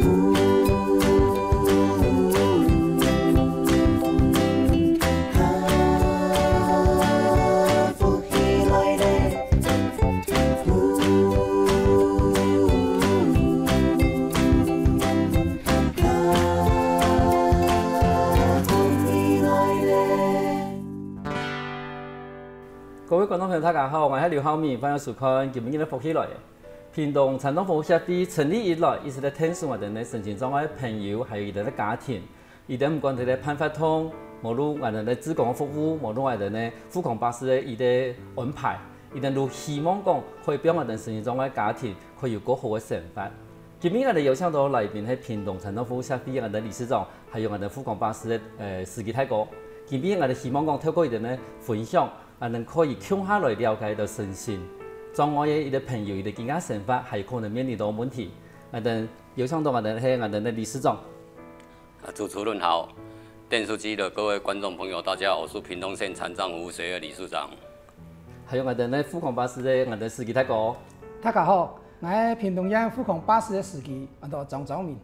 各位观众朋友，大家好，我是刘浩明，欢迎收看今日的福起来。屏东传统服务协会成立以来，一直在听取我哋神经障碍朋友，还有伊哋嘅家庭，伊哋唔管哋嘅判发通，无论我哋嘅职工服务，无论我哋嘅富康巴士嘅伊哋安排，伊哋都希望讲可以俾我哋神经障碍家庭可以有更好嘅生活。今日我哋有請到來賓係屏東傳統服務協會我哋理事長，還有我哋富康巴士嘅司機大哥。今日我哋希望講透過伊哋嘅分享。我哋可以共下來了解到身心障礙嘅一啲朋友，伊哋健康生活係可能面臨到問題。我哋有請到我哋係我哋嘅理事長。主持人好，電視機的各位觀眾朋友，大家好，我是屏東縣殘障服務協會理事長。還有我哋嘅富康巴士嘅我哋司機大哥。大家好，我係屏東縣富康巴士嘅司機，我叫張昭明。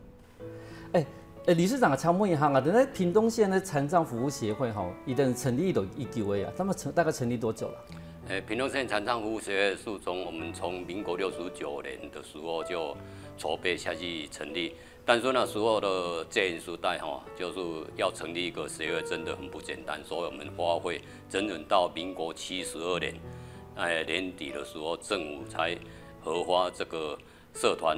理事長，請問一下，我哋屏東縣嘅殘障服務協會吼，已經成立到幾久啊？他們大概成立多久了？屏東縣殘障服務協會是我們從民國69年的時候就籌備下去成立，但是那時候的戒嚴時代哈，就是要成立一個協會真的很不簡單，所以我們花費整整到民國72年，年底的時候政府才核發這個社團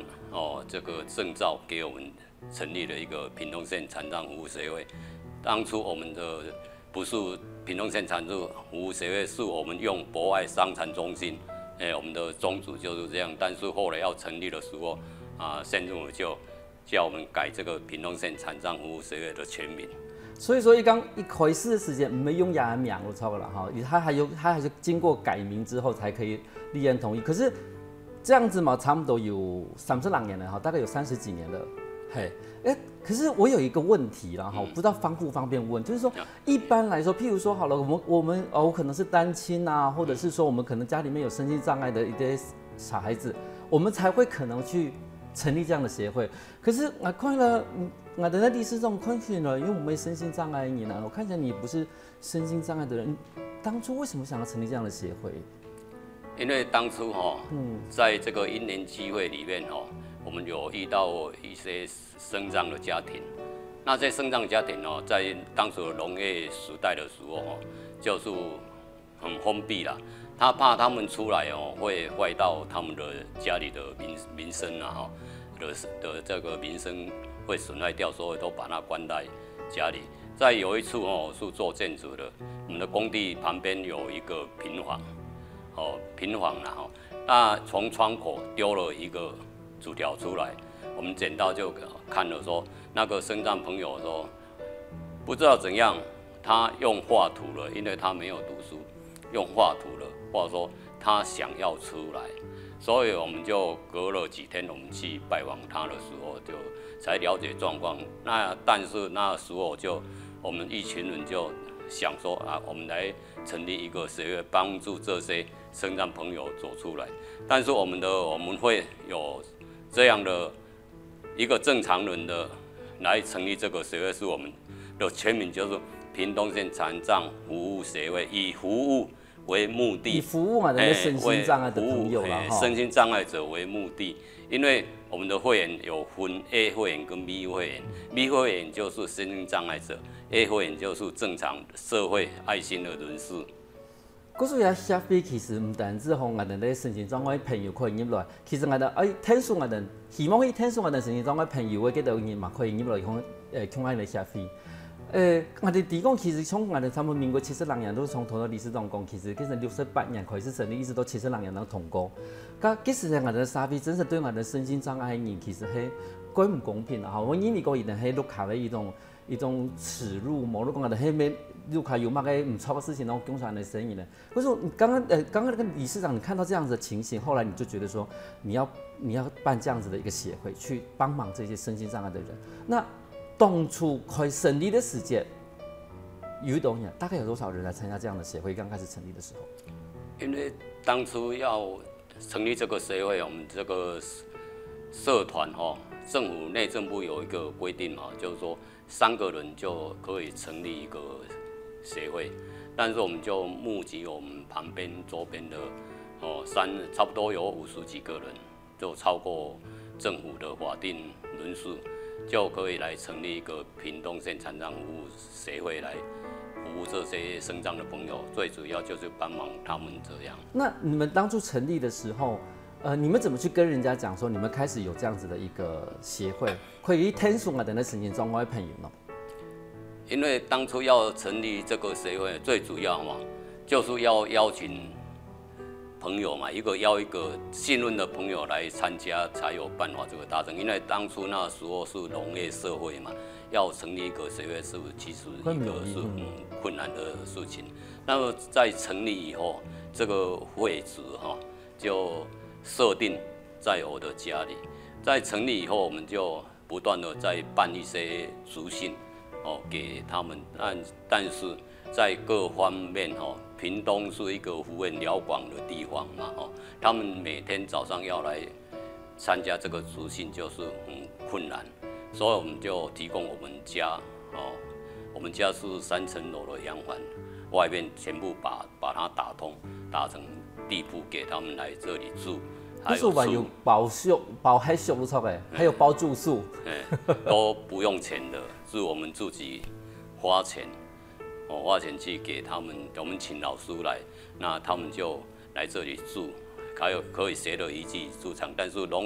這個證照給我們。成立了一個屏東縣殘障服務協會。當初我們的不是屏東縣殘障服務協會，是我們用博愛傷殘中心。我們的宗旨就是這樣。但是後來要成立的時候，縣政府就叫我們改這個屏東縣殘障服務協會的全名。所以說，一開始的時間沒用原名就錯了哈，它還是經過改名之後才可以立案同意。可是這樣子嘛，差不多有32年了哈，大概有30幾年了。嘿，可是我有一個問題啦，哈，不知道方不方便問，就是說，一般來說，譬如說，好了，我可能是單親啊，或者是說，我們可能家裡面有身心障礙的一些小孩子，我們才會可能去成立這樣的協會。可是我看了，我的理事長看去了，因為我沒身心障礙你呢，我看起來你不是身心障礙的人，當初為什麼想要成立這樣的協會？因為當初在這個因緣機會裡面我們有遇到一些身障的家庭，那這些身障家庭在當時的農業時代的時候就是很封閉啦，他怕他們出來會壞到他們的家裡的民生啊的這個民生會損害掉，所以都把它關在家裡。再有一次是做建築的，我們的工地旁邊有一個平房，平房啦那從窗口丟了一個紙條出來，我們撿到就看了說，那個身障朋友說，不知道怎樣，他用畫圖了，因為他沒有讀書，用畫圖了，或者說他想要出來，所以我們就隔了幾天，我們去拜訪他的時候，就才了解狀況。但是那時候我們一群人就想說我們來成立一個協會，幫助這些身障朋友走出來。但是我們會有這樣的一個正常人的來成立這個協會，是我們的全名就是屏東縣殘障服務協會，以服務為目的，以服務我們身心障礙的朋友啦，身心障礙者為目的。因為我們的會員有分 A 會員跟 B 會員，B 會員就是身心障礙者，A 會員就是正常社會愛心的人士。嗰所以協會其實唔單止讓我哋啲身心障礙朋友可以入來，其實我哋聽說我哋希望可以聽說我哋身心障礙朋友嘅幾多人嘛可以入來向我哋協會。我哋提講其實從我哋差唔多民國72年都從頭到理事長講，其實68年開始成立，一直到72年都通過。咁其實我哋協會真係對我哋身心障礙嘅人其實係幾唔公平啊！我認為講一定係錄下嘅一種恥辱，無論講我哋係咩錄下有乜嘅唔錯嘅事情，然後講出來嘅聲音呢？我說剛剛那個理事長，你看到這樣子的情形，後來你就覺得說你要辦這樣子的一個協會，去幫忙這些身心障礙的人。那當初開成立的時間，有多少？大概有多少人來參加這樣的協會？剛開始成立的時候，因為當初要成立這個協會，我們這個社团政府内政部有一个规定嘛，就是说3个人就可以成立一个协会，但是我们就募集我们旁边周边的差不多有50几个人，就超过政府的法定人数，就可以来成立一个屏东县残障服务协会来服务这些身障的朋友，最主要就是帮忙他们这样。那你们当初成立的时候，你们怎么去跟人家讲说你们开始有这样子的一个协会，可以天数啊等的神经障碍朋友呢？因为当初要成立这个协会，最主要嘛，就是要邀请朋友嘛，邀一个信任的朋友来参加，才有办法这个达成。因为当初那时候是农业社会嘛，要成立一个协会其实一个是困难的事情。那么在成立以后，这个会址就设定在我的家里。在成立以后，我们就不断的在办一些书信给他们，但是在各方面屏东是一个幅员辽广的地方嘛他们每天早上要来参加这个书信就是很困难，所以我们就提供我们家我们家是3层楼的洋房，外面全部把它打成地铺给他们来这里住。不是吧？有包还收入的，还有包住宿，都不用钱的，是我们自己花钱去给他们。我们请老师来，那他们就来这里住，还有可以学了一技之长。但是农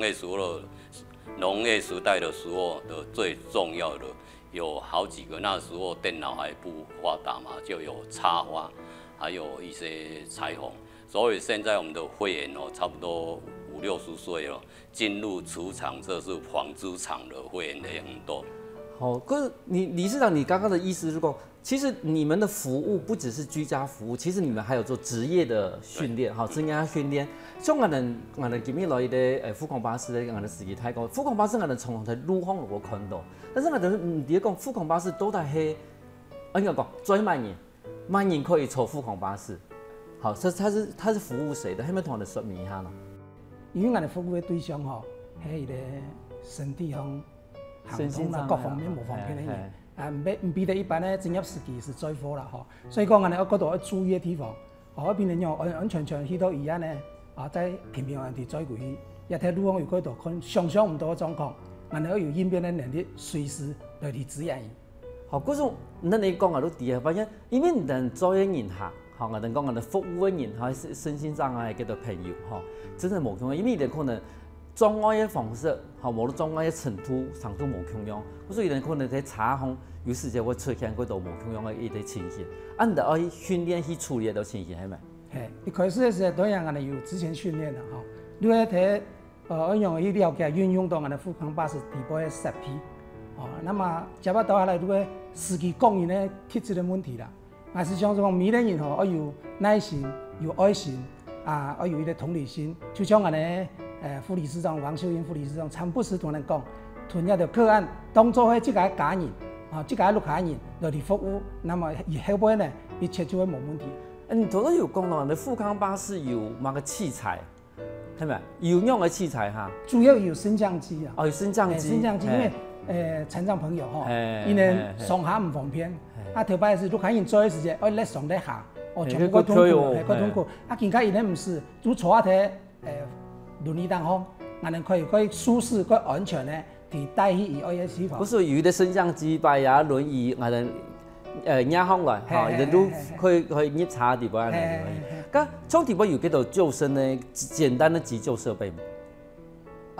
业时代的时候的最重要的有好几个，那时候电脑还不发达嘛，就有插花，还有一些裁缝。所以现在我们的会员差不多50-60岁了，进入厨厂，这是纺织厂的会员也很多。好，可是理事长，你刚刚的意思是说，其实你们的服务不只是居家服务，其实你们还有做职业的训练，职业训练。像我们今日来的富康巴士的我们司机睇过，富康巴士我们从在路上有看到，但是我们唔知讲富康巴士到底係，应该讲最慢人可以坐富康巴士。好，它是服务谁的？可唔可以同我哋说明一下呢？因为我哋服务的对象系一个身体行动啦，各方面无方便的人，唔比得一般的职业司机是最好啦，所以讲我哋嗰度要注意的地方，一边人安全去到医院呢，在平平安地载过去，一睇路上有嗰度看想象唔到的状况，我哋要有应变的能力，随时来去支援伊。好，嗰种咱你讲都对啊，反正因为人做嘅人客。好，我哋讲我哋服务嘅人，身心障碍嘅朋友，真係無窮樣，因為你可能障礙嘅方式，無障礙嘅程度無窮樣，所以你可能喺查控有時就會出現嗰度無窮樣嘅一啲情形，你就要訓練去處理到情形係咪？係，一開始嘅時候當然我哋有之前訓練啦，你要睇一樣去了解運用到我哋富康巴士底部嘅設備，那麼接下到下來，如果司機講因嘅體質嘅問題啦。也是像講每個人要有耐心、有愛心要有一個同理心。就像我哋副理事長王秀英副理事長，常不時同人講，同一條個案當作係這個家人這個陸家人來去服務，那麼以後尾呢，一切就會冇問題。你頭先有講到你富康巴士有乜個器材，係咪？有用嘅器材哈？主要有升降機啊。有升降機。升降機，因為殘障朋友因為上下唔方便。頭擺是陸家人做嘅時間，我咧上咧下，全部個痛苦，個痛苦。見家人咧唔是，如坐喺輪椅當中，我哋可以舒適、可以安全咧，去帶去以外嘅地方。不是有的升降機擺呀輪椅，我哋壓上來，人都可以入茶地方嚟。咁從地方有幾多救生呢？簡單的急救設備嗎？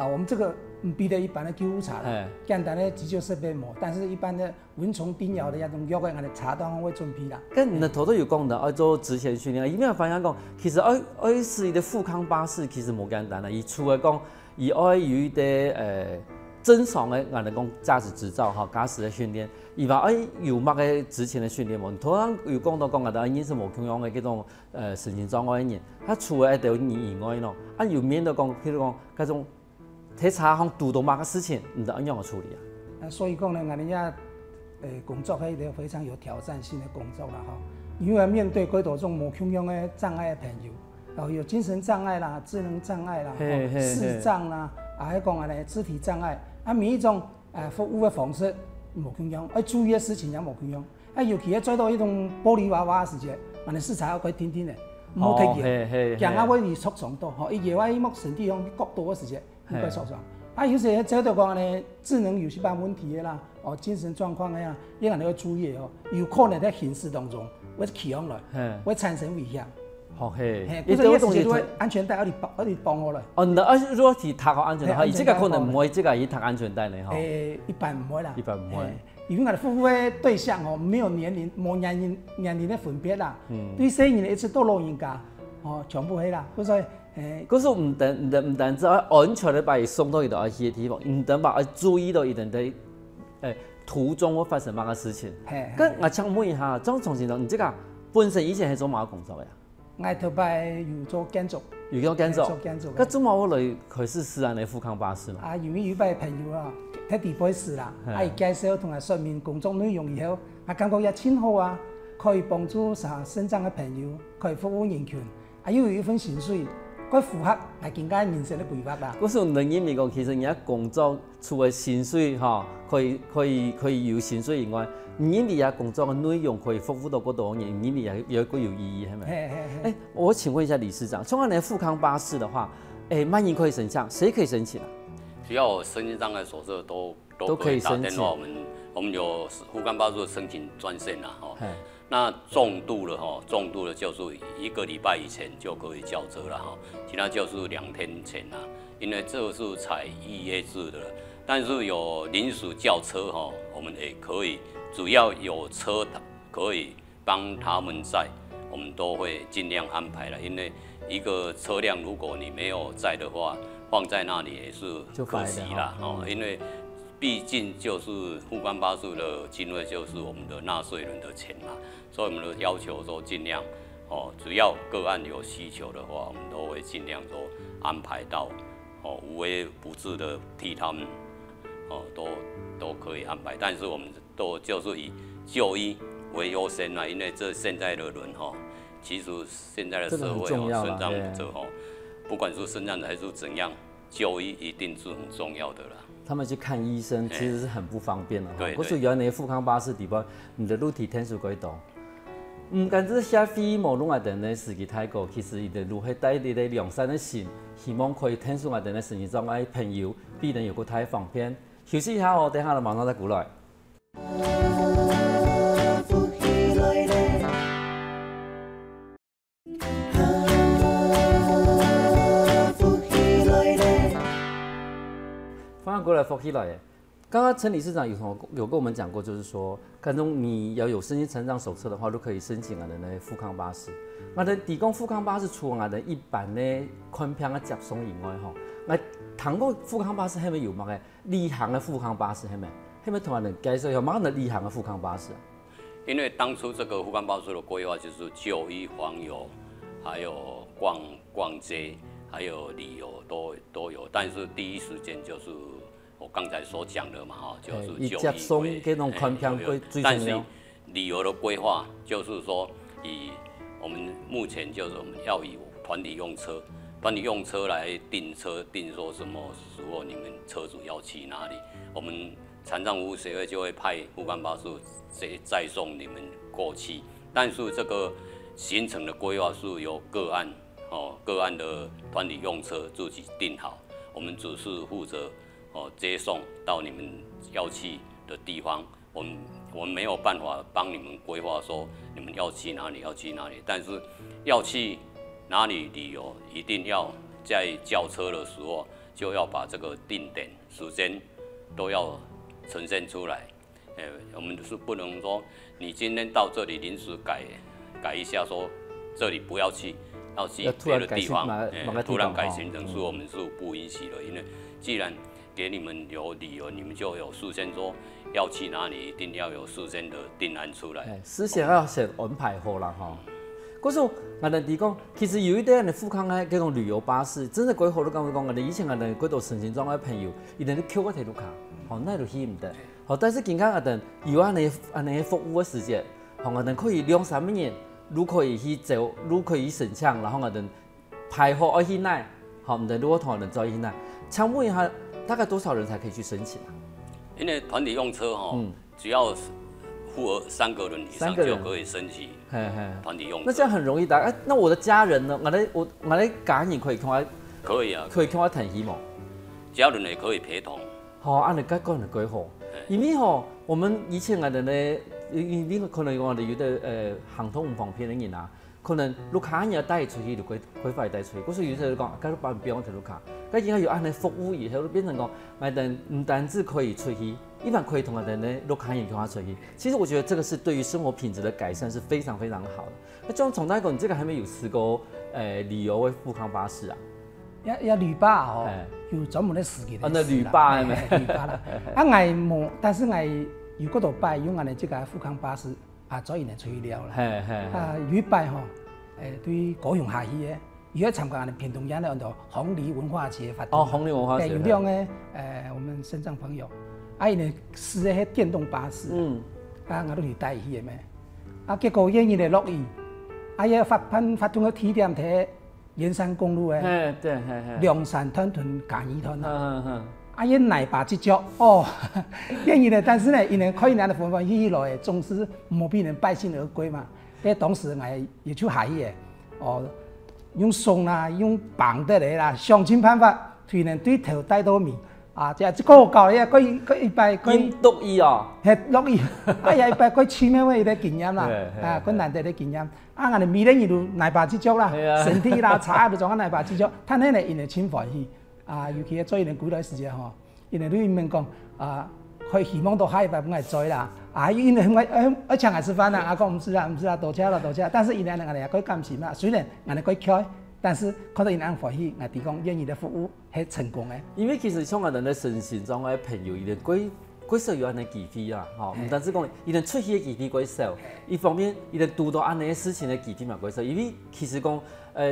我們這個唔比得一般的救護車啦，簡單的急救設備冇，但是一般的蚊蟲叮咬的那種藥嘅，我哋茶檔會準備啦。咁你頭都有講到，要做職前訓練，因為發現講，其實愛是的富康巴士其實冇簡單啦，而除咗講，而愛有一啲正常嘅我哋講駕駛執照駕駛嘅訓練，而話有乜嘅職前嘅訓練冇？頭先有講到講我哋已經是冇同樣嘅嗰種身心障礙嘅人，佢除咗一條人以外咯，有面到講，譬如講嗰種。睇查行遇到乜嘅事情，唔得點樣處理啊？所以講呢，我哋工作係一個非常有挑戰性嘅工作啦，因為面對嗰種無窮樣嘅障礙嘅朋友，有精神障礙啦、智能障礙啦、視障啦、还讲安尼肢体障碍，每一种服务的方式无同样，注意的事情也无同样。尤其做到迄种玻璃娃娃的时节，安尼视察要快天天的，唔好睇见，行啊会离受伤到，伊夜晚某身体向角度的时节，应该受伤。有时做到讲安尼智能有些般问题的啦，精神状况的呀，你安尼要注意有可能在行驶当中会起上来，会产生危险。伊这个东西都会安全带要你绑好来。如果是读好安全带，伊这个可能唔会，这个伊读安全带呢一般唔会啦。一般唔会。因为我哋服务的对象没有年龄的分别啦。对小人一直到老人家，全部係啦。所以可是唔單止安全的把伊送到伊到去的地方，唔等把注意到伊等的途中會發生乜嘅事情。咁我想問一下，張從先生，你這個本身以前係做乜工作嘅？我頭擺有做建築，有做建築。咁做乜我嚟開始試下你富康巴士嘛？因為有位朋友啊，喺地北市啦，伊介紹同我說明工作內容以後，我感覺也挺好啊，可以幫助身障嘅朋友，可以服務人群，又有一份薪水。佢符合係更加人生的規劃啦。嗰時能因為講，其實人家工作除了薪水可以有薪水以外，因為也工作嘅內容可以服務到嗰度人，因為也有個有意義，係咪？我請問一下理事長，從來富康巴士的話，乜人可以申請？誰可以申請啊？只要身心障礙手冊都可以打電話，我們有富康巴士的申請專線啦，那重度的就是1個禮拜以前就可以叫車了其他就是2天前因為這是採預約制的，但是有臨時叫車我們也可以，只要有車可以幫他們載，我們都會盡量安排了，因為一個車輛如果你沒有載的話，放在那裡也是可惜啦因為畢竟就是富康巴士的經費就是我們的納稅人的錢嘛，所以我們的要求說盡量只要個案有需求的話，我們都會盡量說安排到無微不至的替他們都可以安排，但是我們都就是以就醫為優先啦，因為這現在的人其實現在的社會身障者不管是身障還是怎樣，就醫一定是很重要的啦。他們去看醫生其實是很不方便的。嗰時原來富康巴士地方，唔得路提天數幾多。唔單止消費無論我哋嘅司機太高，其實伊哋路係帶嚟嘅良善嘅心，希望可以天數我哋嘅身心障礙朋友，必然有個太方便。休息一下等下馬上再過來。过来福起来耶！刚刚陈理事长有跟我们讲过，就是说，看中你要有身心成长手册的话，都可以申请我们的富康巴士。我哋提供富康巴士除我哋一般的寬頻嘅接送以外，我談過富康巴士係咪有乜嘅旅行嘅富康巴士係咪？係咪同我哋介紹有乜嘅旅行嘅富康巴士啊？因為當初這個富康巴士的規劃就是就醫、訪友，還有逛街，還有旅遊都有，但是第一時間就是我剛才所講的嘛，就是就接送嗰種寬頻最重要。但是旅遊的規劃就是說我們目前就是我們要以團體用車來訂車，訂說什麼時候你們車主要去哪裡，我們殘障服務協會就會派富康巴士載送你們過去。但是這個行程的規劃是由個案的團體用車自己訂好，我們只是負責接送到你們要去的地方。我們沒有辦法幫你們規劃說你們要去哪裡，但是要去哪裡旅遊，一定要在叫車的時候就要把這個定點時間都要呈現出來。我們是不能說你今天到這裡臨時改一下，說這裡不要去，要去別的地方，突然改行程，是我們是不允許的。因為既然給你們有理由，你們就有事先說要去哪裡，一定要有事先的定案出來。事先要先安排好啦，嗰時我哋講，其實有一啲人富康嘅嗰種旅遊巴士，真係規劃都咁講，我哋以前我哋嗰度身心障礙朋友，伊哋都扣個鐵路卡，那就去唔得。但是今天我哋有安尼服務嘅時節，我哋可以2-3年，都可以去做，都可以申請，然後我哋排好去哪，唔得如果同我哋再去哪。想问一下，大概多少人才可以去申请啊？因为团体用车只要符合3个人以上就可以申请团体用车。那这样很容易的。那我的家人呢？我的家人可以跟我可以啊，可以跟我谈起吗？家人也可以陪同。按你讲讲就几好。因为我们以前我哋呢，你可能我哋有的行通唔方便嘅人啊，可能ลูกค้า要帶出去就規塊帶出去。嗰時有時講，假如把唔用條路卡，咁而家有按你服務以後，變成講，我哋唔單止可以出去，一般可以同我哋呢路卡也跟他出去。其實我覺得這個是對於生活品質的改善是非常非常好的。那像從那個，你這個還沒有試過旅遊的富康巴士啊？一旅巴哦，有專門的司機的。那旅巴係咪？旅巴啦，我冇，但是我如果度拜用我哋這個富康巴士早已經出去了啦。旅巴吼，對高雄下去嘅，如果參加我哋屏東縣咧，叫紅里文化節發動。紅里文化節。有兩個我們身障朋友，伊呢試嘅電動巴士，我都去帶去嘅咩？結果因為嚟落雨，伊發動個起點喺沿山公路誒，龍山屯嘉義屯因奶爸這隻願意的，但是呢，因為可以拿的方法一來，總是冇俾人敗興而歸嘛。當時我也出下去嘅，用送啦，用綁得嚟啦，想盡辦法推人對頭帶到面即個教咧，佢一擺佢落雨係落雨，一擺佢前面位嘅經驗啦，佢難得嘅經驗。我哋未咧遇到奶爸這隻啦，身體啦差就撞緊奶爸這隻，但係呢，因為真歡喜。尤其係做呢古代時節吼，因為你明講佢希望到下一擺本來做啦，因為我請佢吃飯啦，講唔是啦，多謝啦。但是因為我哋也可以感謝嘛，雖然我哋可以開，但是看到因安歡喜，我提供願意的服務係成功嘅。因為其實像我哋咧身心障礙朋友，伊哋幾少有安尼機會啊，唔單止講，伊哋出去嘅機會幾少，一方面伊哋遇到安尼嘅事情嘅機會嘛幾少，因為其實講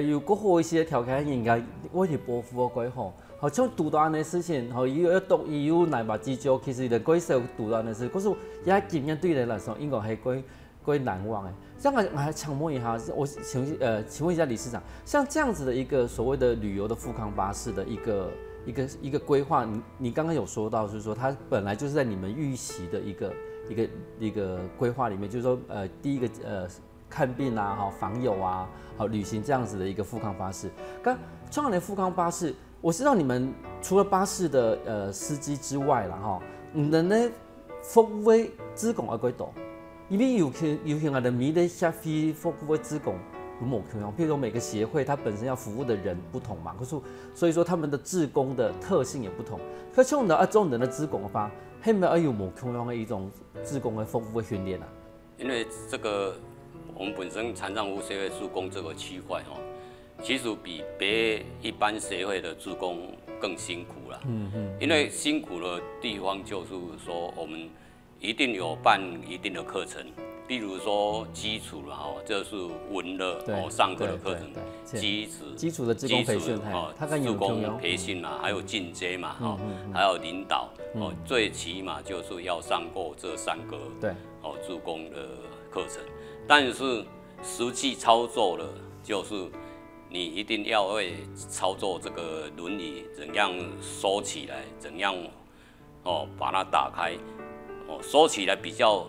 有更好一些條件，應該我哋保護得幾好。好像遇到安尼事情，有毒有奶爸之交，其實就幾少遇到安尼事，可是也經驗對你來說應該係幾難忘誒。這樣我還想問一下，我請問一下理事長，像這樣子的一個所謂的旅遊的富康巴士的一個規劃，你剛剛有說到，就是說它本來就是在你們預習的一個規劃裡面，就是說第一個看病啊，訪友啊，旅行這樣子的一個富康巴士。咁創的富康巴士。我知道你們除了巴士的司機之外啦，你們呢服務職工有幾多？因為有些我哋每個社會服務職工有冇同樣，譬如說每個協會它本身要服務的人不同嘛，可是所以說他們的職工的特性也不同。可是像我種人的職工的話，係咪有冇同樣的一種職工的服務訓練啊？因為這個我們本身殘障服務社會職工這個區塊其實比別一般社會的志工更辛苦啦。因為辛苦的地方就是說，我們一定有辦一定的課程，比如說基礎啦，這是文樂上課的課程，基礎的志工培訓，志工培訓啦，還有進階嘛，還有領導，最起碼就是要上過這3個志工的課程，但是實際操作的，就是你一定要會操作這個輪椅，怎樣收起來，怎樣把它打開。收起來比較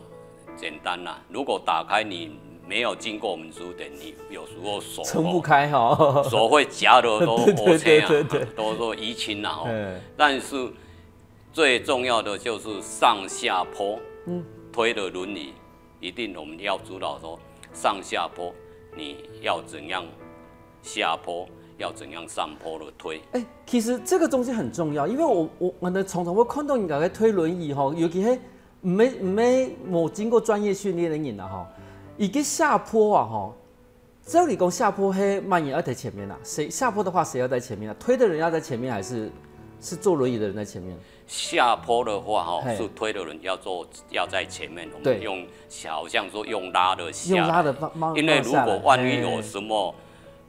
簡單啦。如果打開你沒有經過我們指點，你有時候手撐不開手會夾得都 OK 啊，都淤青啦。但是最重要的就是上下坡推的輪椅，一定我們要知道說上下坡你要怎樣。下坡要怎樣上坡的推？其實這個東西很重要，因為我哋常常會看到人家在推輪椅尤其係冇經過專業訓練的人啊而家下坡照理講下坡係慢人要在前面下坡的話誰要在前面推的人要在前面還是坐輪椅的人在前面？下坡的話是推的人要在前面，我們用好像說用拉的下，因為如果萬一有什麼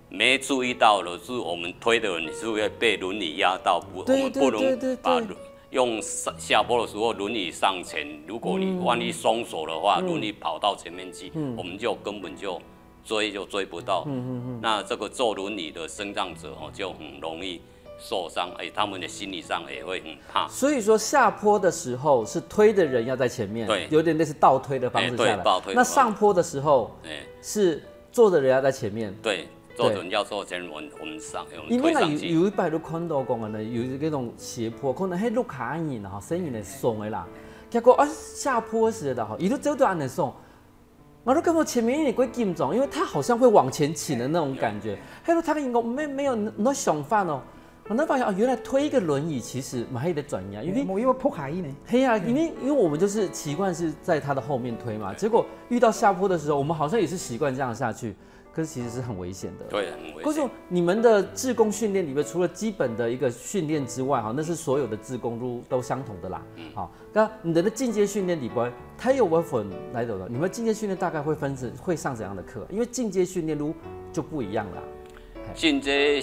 沒注意到的是，我們推的人是會被輪椅壓到，我們不能把用下坡的時候輪椅上前。如果你萬一鬆手的話，輪椅跑到前面去，我們就根本就追不到。那這個坐輪椅的身障者就很容易受伤，他们的心理上也会很怕。所以说下坡的时候是推的人要在前面，对，有点类似倒推的方式下来。倒推。那上坡的时候，是坐的人要在前面。对，坐的人要坐前，我们上，因为有一摆都看到讲啊，有那种斜坡，可能迄路卡安人哈，声音会松的啦。结果下坡时的哈，一路走都安尼松。我都感觉前面有点过紧张，因为他好像会往前倾的那种感觉。还有他的没有那想法哦。我那发现原来推一个轮椅其实蛮的转呀，因为破海呢。嘿呀，因为我们就是习惯是在他的后面推嘛，结果遇到下坡的时候，我们好像也是习惯这样下去。可是其实是很危险的，对，很危险。可是你们的志工训练里面，除了基本的一个训练之外，哈，那是所有的志工都相同的啦。好，那你的进阶训练里边，它有没分来的？你们进阶训练大概会上怎样的课？因为进阶训练就不一样啦。进阶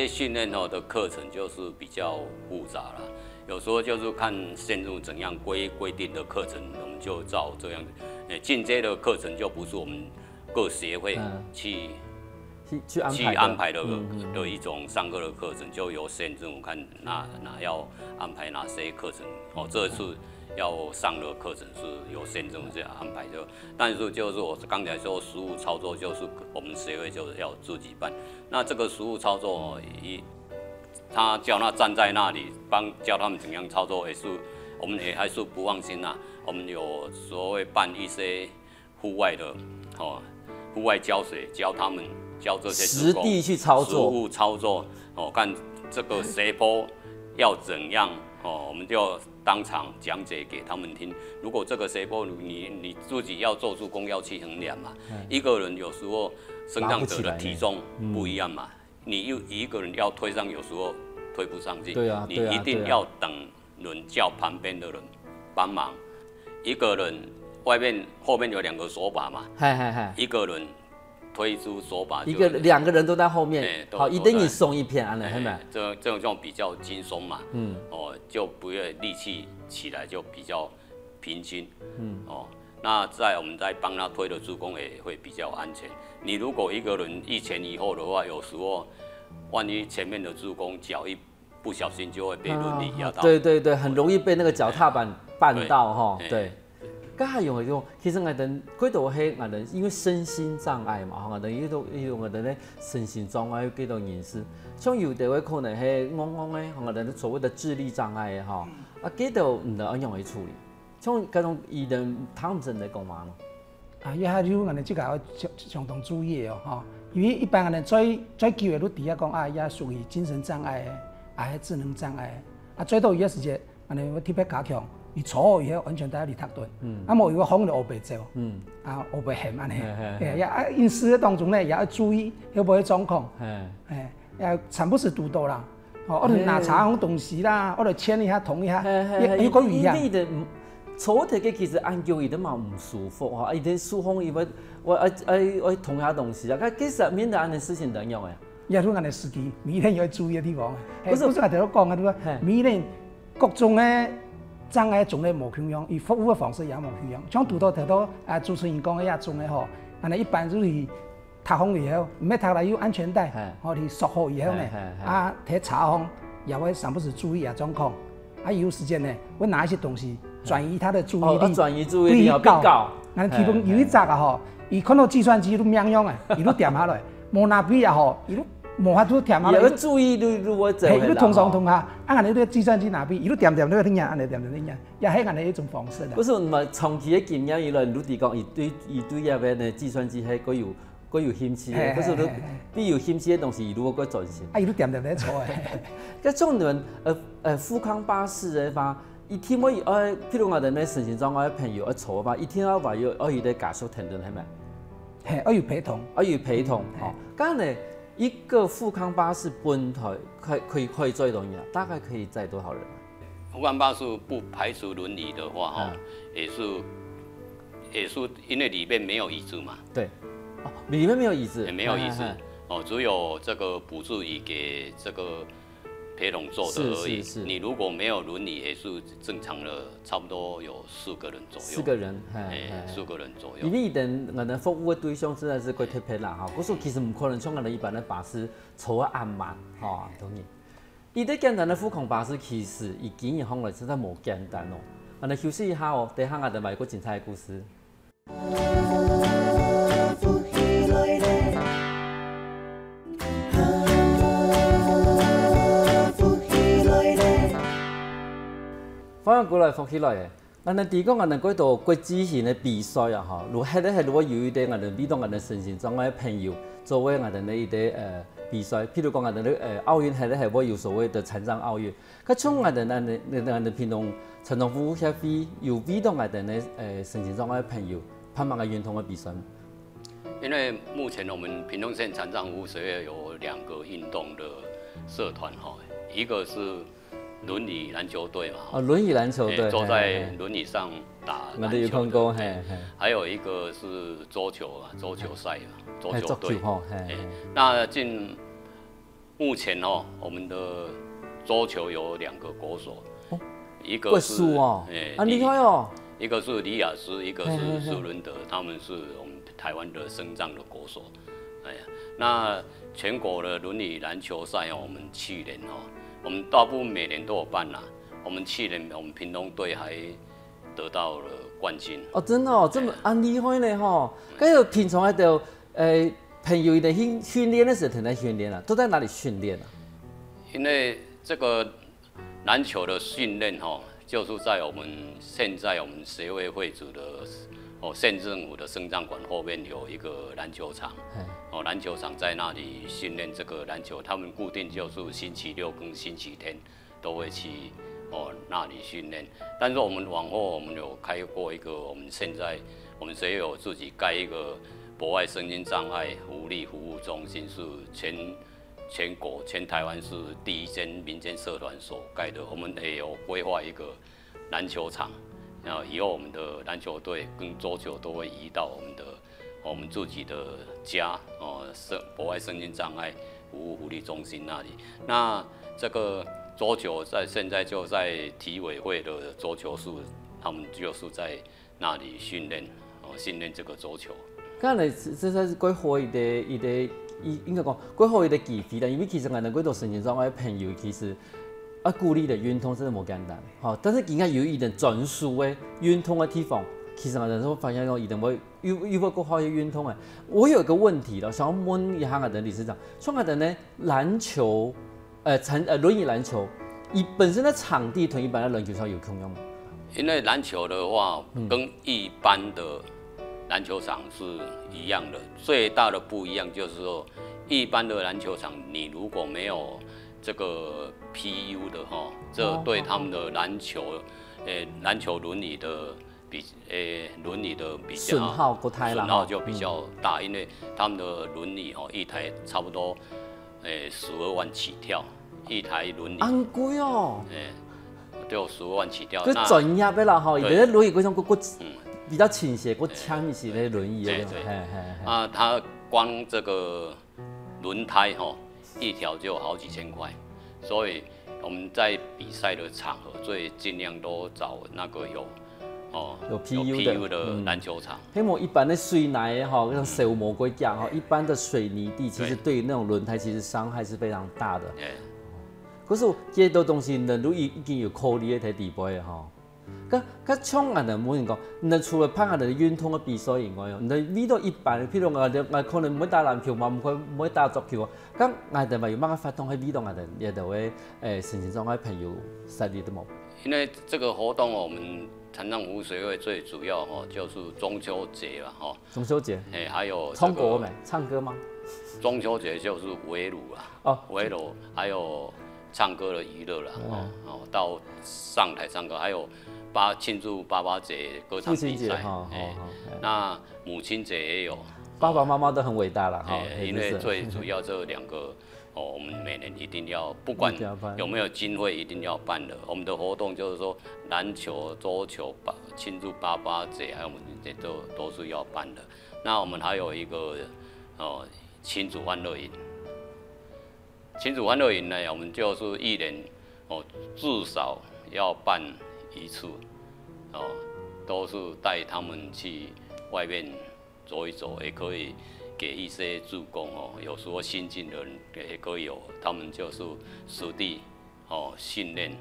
训练的课程就是比较复杂啦，有时候就是看线路怎样规定的课程，我们就照这样子。进阶的课程就不是我们各协会去安排的一种上课的课程，就由县政府看哪要安排哪些课程。这次要上的课程是由县政府这样安排的，但是就是我刚才说实务操作，就是我们协会就是要自己办。那这个实务操作，他叫他站在那里教他们怎样操作，我们也还是不放心啦。我们有所谓办一些户外的户外教学，教这些实地去操作，实务操作看这个斜坡要怎样我们就当场讲解给他们听。如果这个斜坡你自己要做出功要去衡量嘛，一个人有时候身障者的体重不一样嘛，你一个人要推上，有时候推不上去，你一定要等人叫旁边的人帮忙，一个人。后面有2个手把嘛，一个人推出手把，两个人都在后面，好，一定你松一片安了，是咪？这种比较轻松嘛，就不会力气起来就比较平均，那我们在帮他推的助攻也会比较安全。你如果一个人一前一后的话，有时候万一前面的助攻脚一不小心就会被轮椅压到，对，很容易被那个脚踏板绊到哈，对。刚还用的其实我哋嗰度係我哋因為身心障礙嘛，我哋用我哋咧身心障礙幾多人士，像有啲位可能係我哋所謂的智力障礙哈，幾度唔得安樣去處理，像嗰種伊哋他們真係講嘛咯。伊下就我哋即個要相當注意哦，因為一般我哋最機會都底下講伊屬於精神障礙係智能障礙，最多有一時間我哋特別加強。伊坐以後完全帶你踏頓，冇如果風就後背走，後背陷安尼，因事嘅當中咧也要注意有冇狀況，也慘不是獨到啦，我哋拿茶紅東西啦，我哋牽一下捅一下，有個一樣。坐嘅其實按腳伊都嘛唔舒服嚇，伊啲舒風伊我捅下東西啊，其實面對安尼事情點樣嘅？也都我哋司機每天要注意嘅地方，不是我哋都講嘅對吧？每天各種嘅。障礙種類無同樣，伊服務嘅方式也無同樣。像拄到提到主持人講嘅遐種嘅吼，安尼一般就是讀風以後，唔係讀來有安全帶，你鎖好以後呢，睇查風也會時不時注意狀況，有時間呢會拿一些東西轉移他的注意力，轉移注意力要搞。安其中有一隻啊吼，伊看到計算機都冥樣啊，伊都點下來，無拿筆啊吼，伊都。無法度點下來，有注意如果做。係，伊都通上通下，安尼啲計算機那邊，伊都點都聽安尼點聽，也係安尼一種方式啦。不是，唔係長期嘅經驗，原來如哋講，伊對入邊嘅計算機係佢有興趣嘅，不是都比有興趣嘅東西，如果佢專心。伊都點在錯嘅。咁種人富康巴士嘅話，伊聽我譬如我哋咧身心障礙嘅朋友坐吧，伊聽我話要伊哋家屬聽到係咪？係，我要陪同。哦，咁咧。一個富康巴士本台可以載多少人？大概可以載多少人？富康巴士不排除輪椅的話，也是因為裡面沒有椅子嘛。對，裡面沒有椅子。沒有椅子，只有這個輔助椅給這個陪同坐的而已。你如果沒有輪椅，也是正常的，差不多有4個人左右。4個人，4個人左右。因為我哋服務嘅對象真係是幾特別啦，嚇。嗰時其實唔可能像我哋一般嘅巴士坐得咁慢，嚇，當然。伊啲简单的富康巴士其实伊经营方来实在无简单哦。我哋休息一下哦，等下我哋买个精彩的故事。欢迎过来，放起来嘅。咱哋讲我哋嗰度国际性的比赛啊，吼，如迄个係如果有一啲我哋比到我哋身心障碍朋友，作为我哋呢一啲比赛，譬如讲我哋呢奥运係咧係會有所謂的殘障奧運，咁從我哋平常殘障服務協會有比到我哋呢身心障礙朋友盼望嘅運動嘅比賽。因为目前我们屏东县残障服务协会有2个运动的社团哈，一个是轮椅篮球队嘛，哦，轮椅篮球队，坐在轮椅上打篮球，有看过，嘿，还有一个是桌球啊，桌球赛嘛，桌球队，那目前哦，我们的桌球有2个国手，一个是厉害哦，一个是李雅诗，一个是苏伦德，他们是我们台湾的身障的国手，哎呀，那全国的轮椅篮球赛哦，我们去年哦。我们大部分每年都有办啦。我们去年我们屏东队还得到了冠军。哦，真的哦，这么厉害呢吼！咁有平常喺度朋友的训练的时候，怎在训练啊？都在哪里训练啊？因为这个篮球的训练哈，就是在我们现在我们协会会主的县政府的生障馆后面有一个篮球场。篮球场在那里训练这个篮球，他们固定就是星期6跟星期天都会去那里训练。但是我们往后我们有开过一个，我们现在我们协会有自己盖一个博爱身心障碍福利服务中心，是全台湾是第1间民间社团所盖的。我们也有规划一个篮球场，然后以后我们的篮球队跟桌球都会移到我们自己的家博爱身心障碍服务福利中心那里。那这个桌球现在就在体委会的桌球室，他们就是在那里训练这个桌球。咁你即係規劃應該講規劃嘅機會啦，因為其實我哋嗰度身心障礙朋友其實鼓勵的運動真係冇簡單，但是應該有一點專屬嘅運動嘅地方。其實我哋都發現到一定會有個好嘅運動嘅。我有一個問題啦，想問一下我哋理事長，像我哋呢籃球，輪椅籃球，以本身的場地同一般的籃球場有同樣嗎？因為籃球的話，跟一般的籃球場是一樣的，最大的不一樣就是說，一般的籃球場你如果沒有這個 PU 的哈，這對他們的籃球輪椅的輪椅的比較損耗就比較大，因為他們的輪椅一台差不多12萬起跳，一台輪椅。昂貴哦。就12萬起跳。佢專業的啦吼，伊啲輪椅嗰種比較傾斜，個輕一些的輪椅。對。啊，它光這個輪胎一條就好幾千塊，所以我們在比賽的場合，最盡量都找那個有 PU 的籃球場。希望一般的水泥嗰種小魔鬼架一般的水泥地，其實對於那種輪胎其實傷害是非常大的。可是這些東西，人都已經有考慮喺地步嘅吼。咁像我哋每人講，你除了拍我哋運動嘅比賽以外，你遇到一般，譬如我可能唔會打籃球嘛，唔會打足球啊。咁我哋咪有乜發動去遇到我哋亦都會身心障礙朋友實力都冇。因為這個活動我們殘障服務協會最主要就是中秋節啦，中秋節，還有中國沒唱歌嗎？中秋節就是圍爐啦，圍爐還有唱歌的娛樂啦，到上台唱歌，還有慶祝爸爸節歌唱比賽，那母親節也有，爸爸媽媽都很偉大啦，因為最主要這2個。我們每年一定要，不管有沒有經費，一定要辦的。我們的活動就是說，籃球、桌球、慶祝爸爸節，還有母親節都是要辦的。那我們還有一個親子歡樂營。親子歡樂營呢，我們就是1年至少要辦1次，都是帶他們去外面走一走，也可以。給一些助攻有時候新進的人也可以有，他們就是實地训练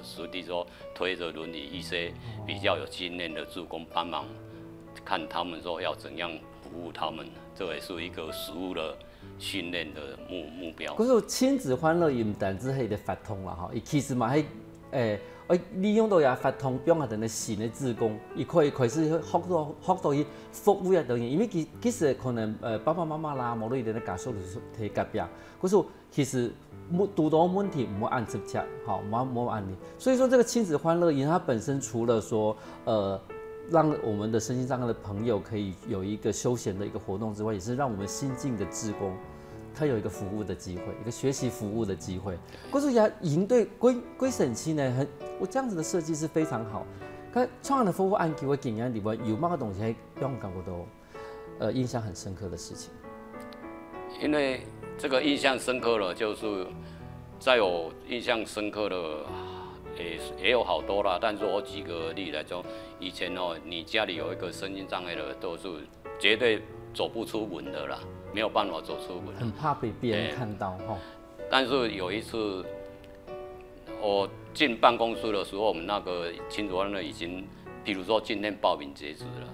实地说推着轮椅一些比较有经验的志工帮忙，看他们说要怎样服务他们，这也是一个实务的训练的目标。可是亲子欢乐伊唔单止係個發通啦，吼，伊其實嘛係利用到也發通，幫下哋嘅新嘅志工，伊可以開始學到伊服務一等嘢，因為其實可能爸爸媽媽啦，無論伊哋嘅家屬係隔壁，可是其實遇到問題唔好按直接，好，唔好按你。所以說，這個親子歡樂營它本身除了說讓我們的身心障礙的朋友可以有一個休閒的一個活動之外，也是讓我們新進的志工，他有一個服務的機會，一個學習服務的機會。可是也營隊歸省期呢，我這樣子的設計是非常好。佢創業的服務案給我經驗裡邊有乜個東西係讓我感覺到印象很深刻的事情？因為這個印象深刻了，就是在我印象深刻的也有好多啦，但是我舉個例來說，以前你家裡有一個身心障礙的，都是絕對走不出門的啦，沒有辦法走出門，很怕被別人看到哈。但是有一次我進辦公室的時候，我們那個親族呢已經，譬如說今天報名截止了，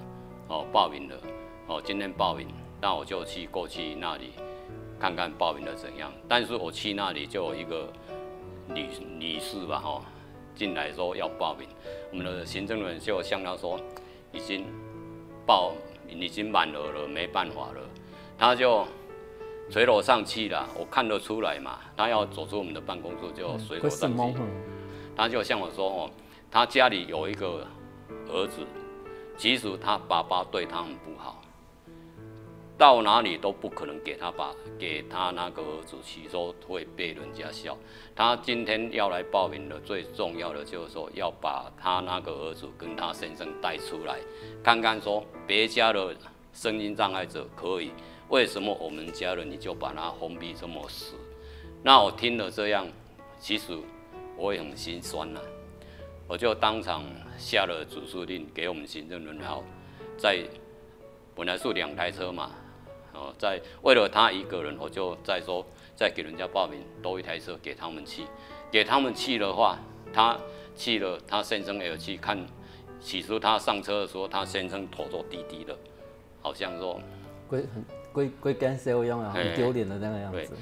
報名了，今天報名，那我就過去那裡看看報名的怎樣。但是我去那裡就有一個女士吧，進來說要報名，我們的行政人員就向他說已經滿額了，沒辦法了，他就垂頭喪氣了，我看得出來嘛，他要走出我們的辦公室就垂頭喪氣，他就向我說他家裡有一個兒子，其實他爸爸對他很不好，到哪裡都不可能給他那個兒子去，說會被人家笑。他今天要來報名的，最重要的就是說要把他那個兒子跟他先生帶出來，看看說別家的身心障礙者可以，為什麼我們家人你就把他封閉這麼死？那我聽了這樣，其實我也很心酸了，我就當場下了指示令給我們行政人員，在本來是2台車嘛。為了他一個人，我就再給人家報名多1台車給他們去。給他們去的話，他去了，他先生也有去看。其實他上車的時候，他先生頭都低低的，好像說歸干笑一樣啊，很丟臉的那個樣子。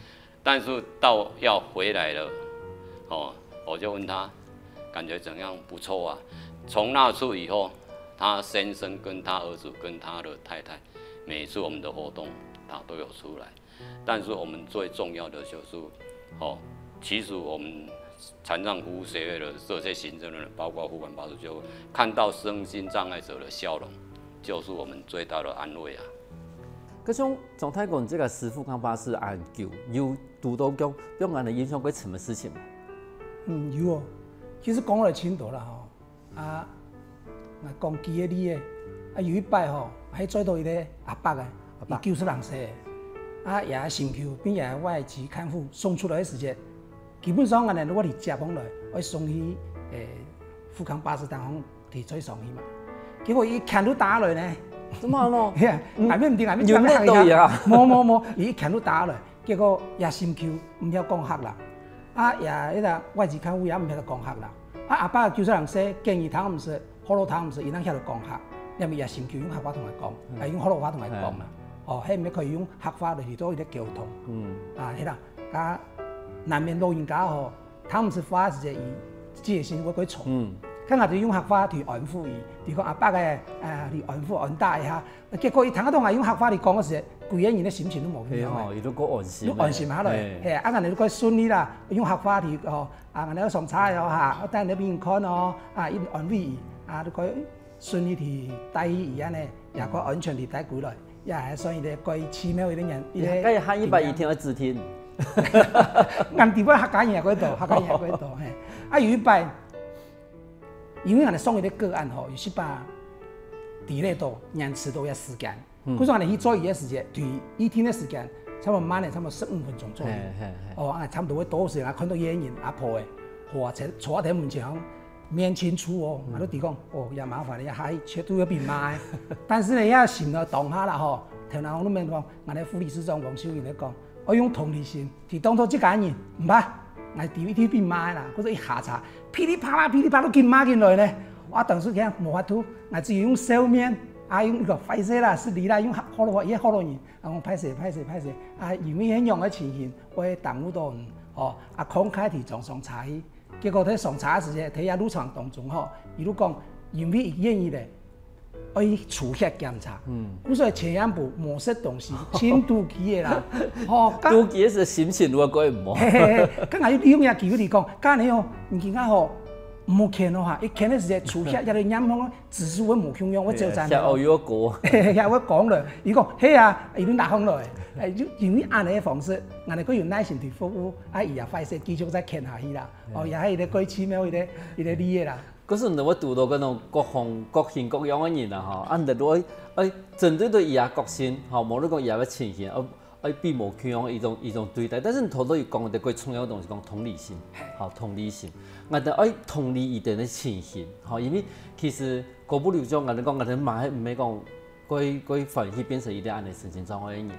但是到要回來了，我就問他感覺怎樣？不錯啊。從那次以後，他先生跟他兒子跟他的太太，每次我們的活動，他都有出來。但是我們最重要的就是，其實我們殘障服務協會的這些行政人員，包括副管巴士，就看到身心障礙者的笑容，就是我們最大的安慰啊。嗰種狀態講，這個師傅康巴士研究有讀到講，俾人哋影響過什麼事情？有哦，其實講嚟清楚啦講記個例有一擺喺做到一個阿伯伊90人歲，也心球並也外籍看護送出來的時間，基本上我哋接返來，我送去富康巴士當中提出送去嘛，結果伊看到打來呢，怎麼咯？係外面唔定外面有咩道理啊？冇，伊看到打來，結果也心球唔曉講客啦，也迄個外籍看護也唔曉得講客啦，阿伯90人歲建議他唔是，好多他唔是，伊能曉得講客。因為也心球用客話同佢講，用普通話同佢講啦。迄唔可以用客話嚟做一個溝通。迄啦，加難免老人家他唔是話是以自己心會錯。咁我哋用客話去安撫伊，如講阿伯嘅去安撫安帶下，結果伊聽得到我用客話嚟講嘅時候，規個人嘅心情都冇變嘅。伊都過安心。都安心下來，係我哋都順利啦，用客話去我哋上車我帶你邊看伊安慰伊，都可以。順利地帶伊安尼，也個安全地帶過來，也係算伊個貴奇妙一啲人。伊個喊120聽，我只聽。按地方客家人喺嗰度，客家人喺嗰度有一擺，因為我哋送伊啲個案有時把delay到延遲到一時間。嗰陣我哋去做伊嘅時間，對一天嘅時間，差唔多慢咧，差唔多15分鐘左右。差唔多會多時，看到有人阿婆嘅，坐喺門前。面清楚我都提講也麻煩，也還切都要變賣。但是呢，也心要動下啦頭頭我都問講，我哋護理師長王秀英嚟講，我用同理心，去當作這個人，唔怕，来丢一天变马啦，或者一下茶，噼里啪啦都进马进来咧。我当时讲无法度，我只有用手面，用那个快色啦、是哩啦，用好多也好多人，讲拍摄，因为迄样嘅情形会耽误到人，慷慨地上茶去，结果喺上茶嘅时候，睇下路场当中伊都讲，因为伊愿意咧。可以除血检查，我说前样部某些东西轻度期的啦，度期是心情如果改唔好，刚才有名记者嚟讲，今年唔见讲唔好看话，一看的时候除血，一嚟眼风指数我冇用，我照赞。下我有过，下我讲了，伊讲，嘿啊，伊都拿空来，因为按呢方式，我哋佢用耐心去服务，伊也快些继续再看下去啦，也喺啲改奇妙啲理嘅啦。可是我拄到嗰種各行各型各樣嘅人啊，按得攞針對伊個個性，無論講伊個情形，比無佢樣一種對待。但是頭都要講嘅最重要嘅東西講同理心，同理心，我哋同理伊哋嘅情形，因為其實過不了咗，我哋講我哋買唔係講佢反而變成一啲安尼神經狀態嘅人，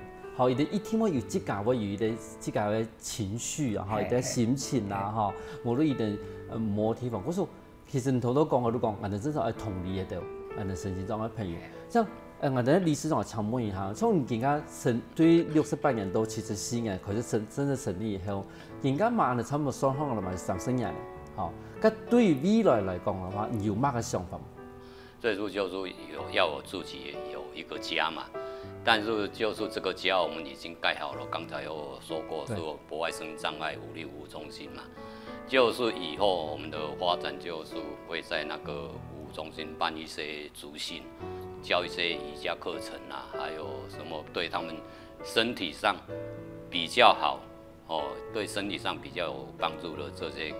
伊哋一天會有自家會有伊哋自家嘅情緒啊，伊啲心情啊，無論伊哋冇地方，嗰時。其實頭都講，我都講，我哋真係愛同理嘅，我哋神經狀嘅朋友，像我哋理事長長問一下，從人家對68年到74年開始真正成立以後，人家嘛係差唔多雙方嚟埋30年，咁對於未來嚟講嘅話，你有乜嘅想法？最初就是要有自己有一個家嘛，但是就是這個家我們已經蓋好了，剛才有說過是博愛生障礙福利服務中心嘛。就是以後我們的發展就是會在那個服務中心辦一些助興，教一些瑜伽課程啊，還有什麼對他們身體上比較好，對身體上比較有幫助的這些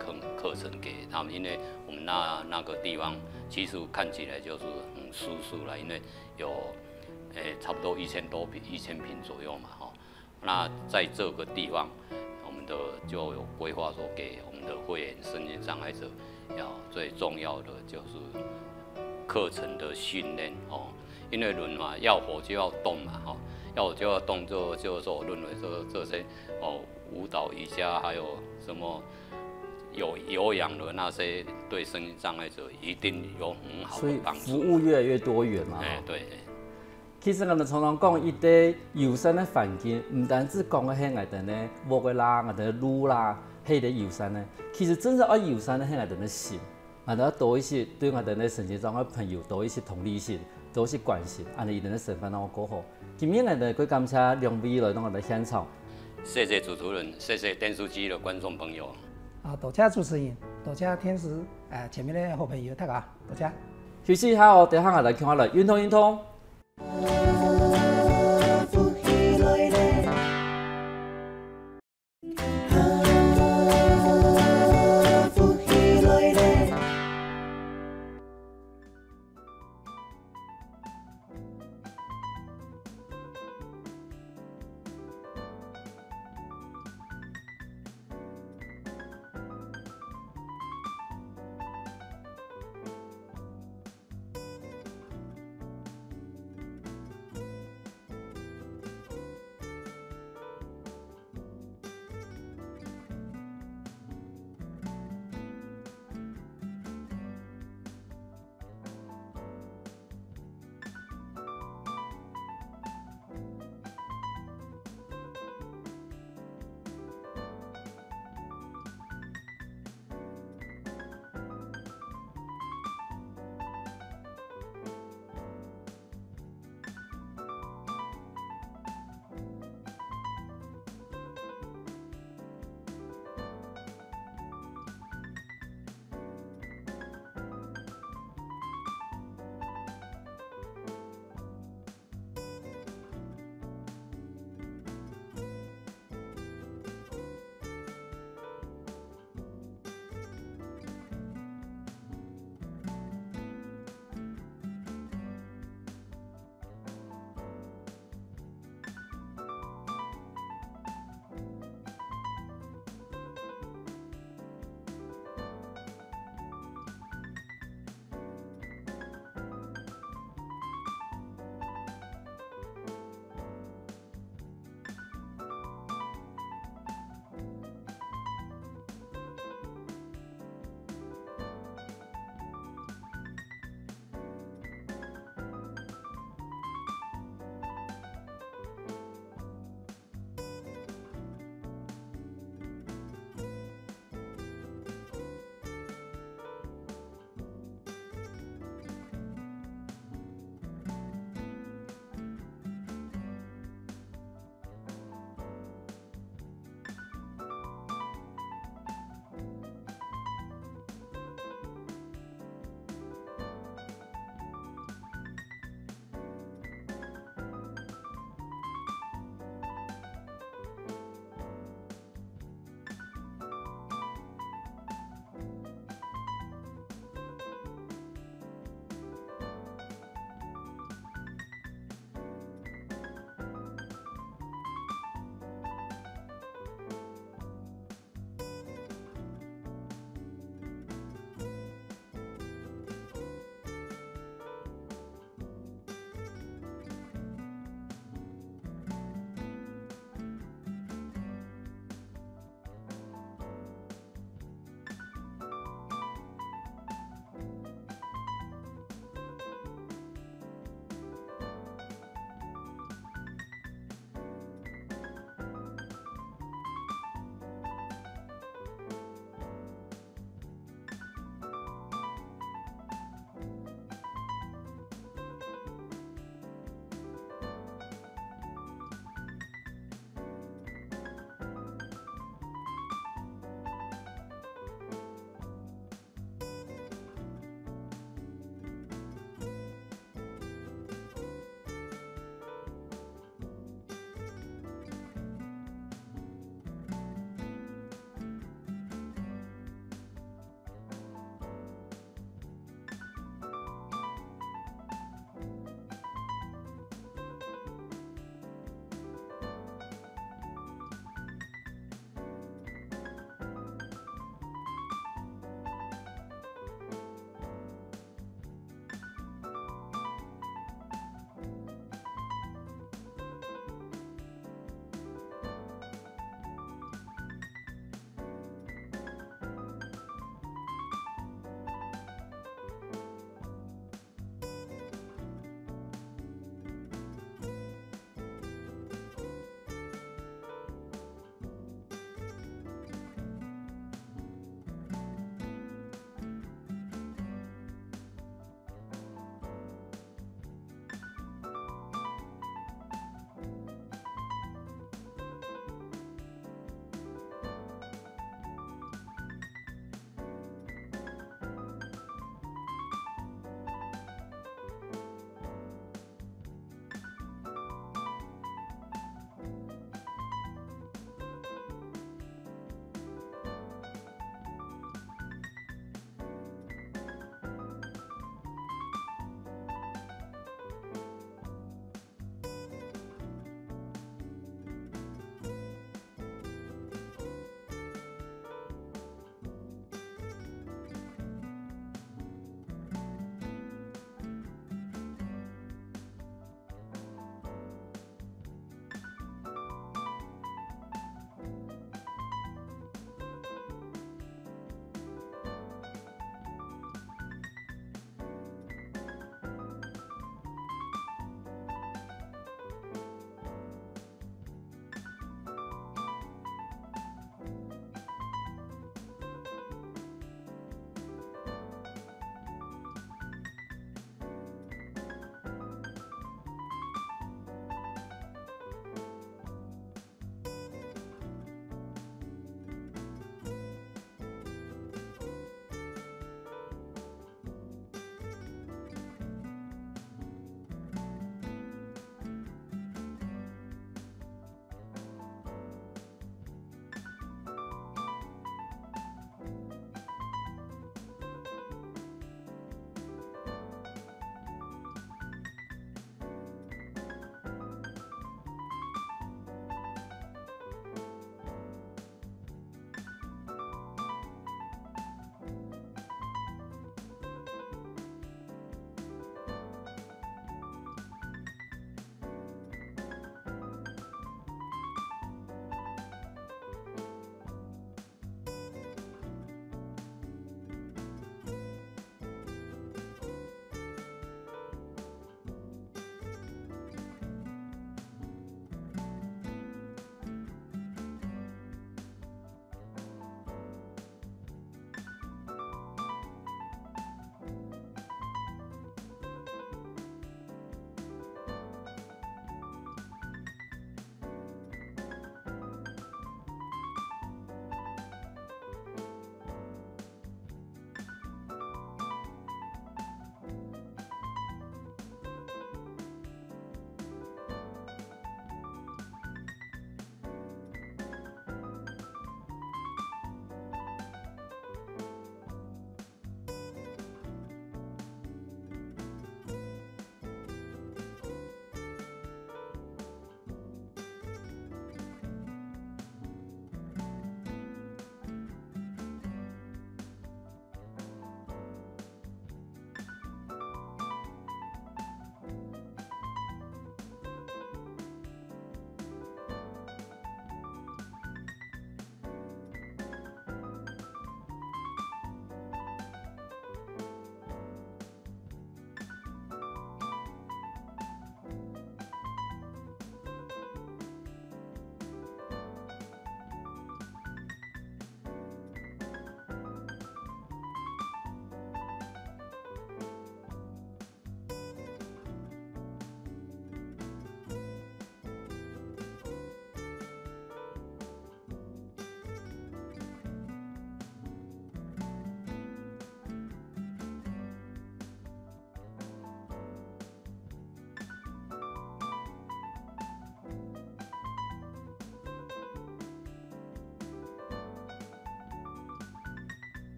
課程給他們，因為我們那個地方其實看起來就是很舒適了，因為有差不多1000平左右嘛，那在這個地方。就有規劃說，給我們的會員身心障礙者，最重要的就是課程的訓練因為人嘛要活就要動嘛要活就要動，就是說我認為這些舞蹈、瑜伽，還有什麼有氧的那些，對身心障礙者一定有很好的幫助。所以服務越來越多元嘛。對。其實我哋常常講，一啲友善嘅環境，唔單止講嘅係我哋咧屋嘅啦、我哋路啦，係啲友善咧。其實真正愛友善嘅係我哋嘅心，我哋要多一些對我哋嘅身心障礙朋友多一些同理心，多一些關心，安尼伊哋嘅身份讓我過好。今日我哋佢感謝兩位來到我哋現場。謝謝主持人，謝謝電視機嘅觀眾朋友。多謝主持人，多謝天使前面嘅好朋友，大家多謝。休息一下哦，等下我哋傾下嚟運動。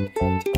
Thank